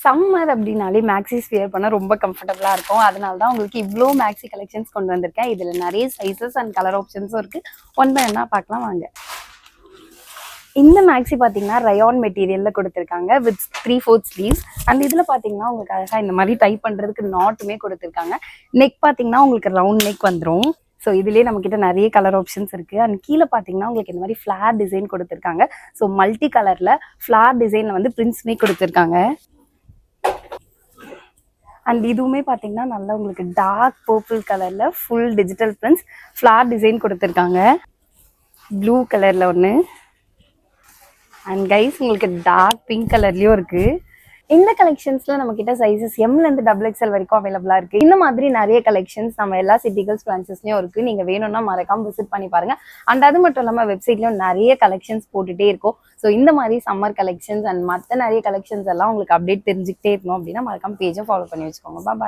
Summer அப்படின்னாலே Maxis wear பண்ண ரொம்ப கம்ஃபர்டபுளா இருக்கும். அதனால தான் உங்களுக்கு இவ்வளோ மேக்ஸி கலெக்ஷன்ஸ் கொண்டு வந்திருக்கேன். இதுல நிறைய சைஸஸ் அண்ட் கலர் ஆப்ஷன்ஸும் இருக்கு. ஒன் பை ஒன்னா பார்க்கலாம் வாங்க. இந்த மேக்ஸி பார்த்தீங்கன்னா ரயான் மெட்டீரியல்ல கொடுத்துருக்காங்க வித் 3/4 ஸ்லீவ்ஸ். அண்ட் இதுல பார்த்தீங்கன்னா உங்களுக்கு அழகா இந்த மாதிரி டைப் பண்றதுக்கு நாட்டுமே கொடுத்துருக்காங்க. நெக் பார்த்தீங்கன்னா உங்களுக்கு ரவுண்ட் நெக் வந்துடும். ஸோ இதுலேயே நம்மக்கிட்ட நிறைய கலர் ஆப்ஷன்ஸ் இருக்குது. அண்ட் கீழே பார்த்தீங்கன்னா உங்களுக்கு இந்த மாதிரி ஃப்ளார் டிசைன் கொடுத்துருக்காங்க. ஸோ மல்டி கலரில் ஃப்ளார் டிசைனில் வந்து பிரிண்ட்ஸுமே கொடுத்துருக்காங்க. அண்ட் இதுவுமே பார்த்தீங்கன்னா நல்லா உங்களுக்கு டார்க் பர்பிள் கலரில் full digital prints floral design கொடுத்துருக்காங்க. ப்ளூ கலரில் ஒன்று அண்ட் கைஸ் உங்களுக்கு டார்க் பிங்க் கலர்லேயும் இருக்குது. இந்த கலெக்ஷன்ஸ்ல நம்ம கிட்ட சைஸஸ் எம்லேருந்து XXL வரைக்கும் அவைலபிளா இருக்கு. இந்த மாதிரி நிறைய கலெக்ஷன்ஸ் நம்ம எல்லா சிட்டிகல்ஸ் பிரான்ச்சஸ்லயும் இருக்கு. நீங்க வேணும்னா மறக்காம விசிட் பண்ணி பாருங்க. அண்ட் அது மட்டும் இல்லாம வெப்சைட்லயும் நிறைய கலெக்ஷன்ஸ் போட்டுட்டே இருக்கும். ஸோ இந்த மாதிரி சம்மர் கலெக்ஷன்ஸ் அண்ட் மற்ற நிறைய கலெக்ஷன்ஸ் எல்லாம் உங்களுக்கு அப்டேட் தெரிஞ்சுக்கிட்டே இருக்கணும் அப்படின்னா மறக்காம பேஜை ஃபாலோ பண்ணி வச்சுக்கோங்க. பாய்.